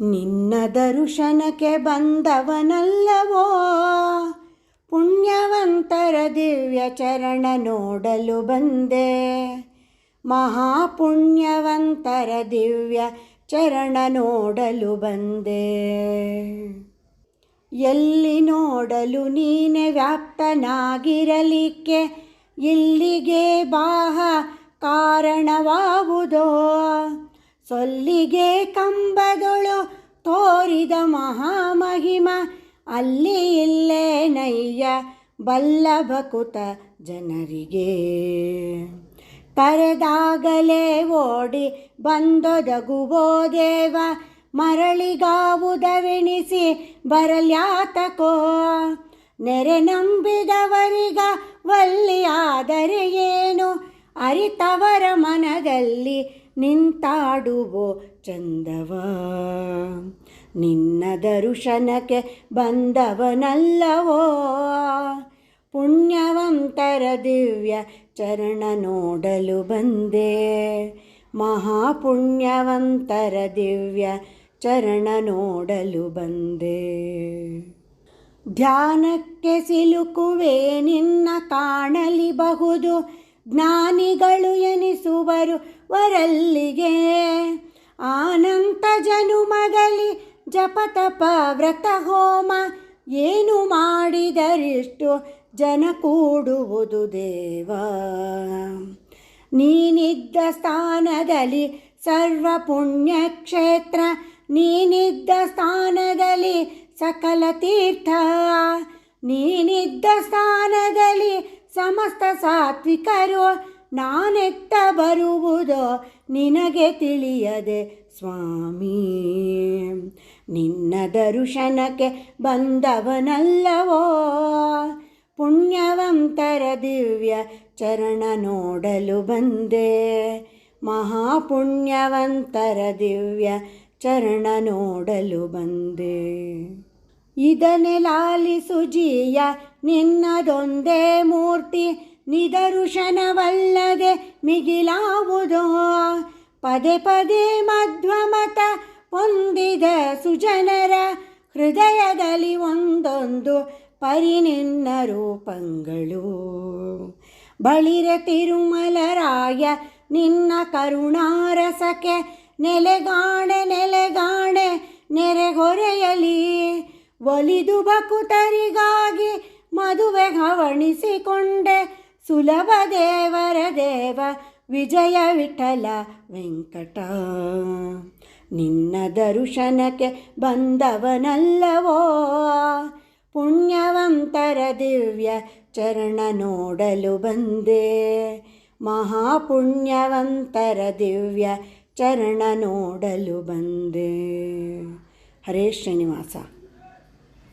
ನಿನ್ನ ದರ್ಶನಕ್ಕೆ ಬಂದವನಲ್ಲವೋ, ಪುಣ್ಯವಂತರ ದಿವ್ಯ ಚರಣ ನೋಡಲು ಬಂದೆ. ಮಹಾಪುಣ್ಯವಂತರ ದಿವ್ಯ ಚರಣ ನೋಡಲು ಬಂದೆ. ಎಲ್ಲಿ ನೋಡಲು ನೀನೆ ವ್ಯಾಪ್ತನಾಗಿರಲಿಕ್ಕೆ ಇಲ್ಲಿಗೆ ಬಾಹ ಕಾರಣವಾವುದೋ. ಸೊಲ್ಲಿಗೆ ಕಂಬದೊಳು ತೋರಿದ ಮಹಾಮಹಿಮ ಅಲ್ಲಿ ಇಲ್ಲೇ ನಯ್ಯ ಬಲ್ಲಭಕುತ ಜನರಿಗೆ. ಕರೆದಾಗಲೇ ಓಡಿ ಬಂದೊದಗುವೋ ದೇವ, ಮರಳಿಗಾವುದವೆಣಿಸಿ ಬರಲ್ಯಾತಕೋ. ನೆರೆ ನಂಬಿದವರಿಗ ವಲ್ಲಿಯಾದರೆ ಏನು, ಅರಿತವರ ಮನದಲ್ಲಿ ನಿಂತಾಡುವೋ ಚಂದವ. ನಿನ್ನ ದರ್ಶನಕ್ಕೆ ಬಂದವನಲ್ಲವೋ, ಪುಣ್ಯವಂತರ ದಿವ್ಯ ಚರಣ ನೋಡಲು ಬಂದೆ. ಮಹಾಪುಣ್ಯವಂತರ ದಿವ್ಯ ಚರಣ ನೋಡಲು ಬಂದೆ. ಧ್ಯಾನಕ್ಕೆ ಸಿಲುಕುವೆ ನಿನ್ನ ಕಾಣಲಿ ಬಹುದು, ಜ್ಞಾನಿಗಳು ಎನಿಸುವರು ವರಲ್ಲಿಗೆ. ಆನಂತ ಜನುಮದಲ್ಲಿ ಜಪತಪ ವ್ರತ ಹೋಮ, ಏನು ಮಾಡಿದರಿಷ್ಟು ಜನ ಕೂಡುವುದು ದೇವ. ನೀನಿದ್ದ ಸ್ಥಾನದಲ್ಲಿ ಸರ್ವ ಪುಣ್ಯಕ್ಷೇತ್ರ, ನೀನಿದ್ದ ಸ್ಥಾನದಲ್ಲಿ ಸಕಲ ತೀರ್ಥ, ನೀನಿದ್ದ ಸ್ಥಾನದಲ್ಲಿ ಸಮಸ್ತ ಸಾತ್ವಿಕರು. ನಾನೆತ್ತ ಬರುವುದೋ ನಿನಗೆ ತಿಳಿಯದೆ ಸ್ವಾಮಿ. ನಿನ್ನ ದರ್ಶನಕ್ಕೆ ಬಂದವನಲ್ಲವೋ, ಪುಣ್ಯವಂತರ ದಿವ್ಯ ಚರಣ ನೋಡಲು ಬಂದೆ. ಮಹಾಪುಣ್ಯವಂತರ ದಿವ್ಯ ಚರಣ ನೋಡಲು ಬಂದೆ. ಇದನ್ನೇ ಲಾಲಿಸು ಜೀಯ ನಿನ್ನದೊಂದೇ ಮೂರ್ತಿ, ನಿದರ್ಶನವಲ್ಲದೆ ಮಿಗಿಲಾವುದೋ. ಪದೇ ಪದೇ ಮಧ್ವಮತ ಹೊಂದಿದ ಸುಜನರ ಹೃದಯದಲ್ಲಿ ಒಂದೊಂದು ಪರಿನಿನ್ನ ರೂಪಗಳು. ಬಳಿರ ತಿರುಮಲರಾಯ ನಿನ್ನ ಕರುಣಾರಸಕ್ಕೆ ನೆಲೆಗಾಣೆ ನೆಲೆಗಾಣೆ ನೆರೆಗೊರೆಯಲಿ. ಒಲಿದು ಭಕುತರಿಗಾಗಿ ಮದುವೆ ಹವಣಿಸಿಕೊಂಡೆ, ಸುಲಭ ದೇವರ ದೇವ ವಿಜಯ ವಿಠಲ ವೆಂಕಟ. ನಿನ್ನ ದರ್ಶನಕ್ಕೆ ಬಂದವನಲ್ಲವೋ, ಪುಣ್ಯವಂತರ ದಿವ್ಯ ಚರಣ ನೋಡಲು ಬಂದೆ. ಮಹಾಪುಣ್ಯವಂತರ ದಿವ್ಯ ಚರಣ ನೋಡಲು ಬಂದೆ. ಹರೇ ಶ್ರೀನಿವಾಸ.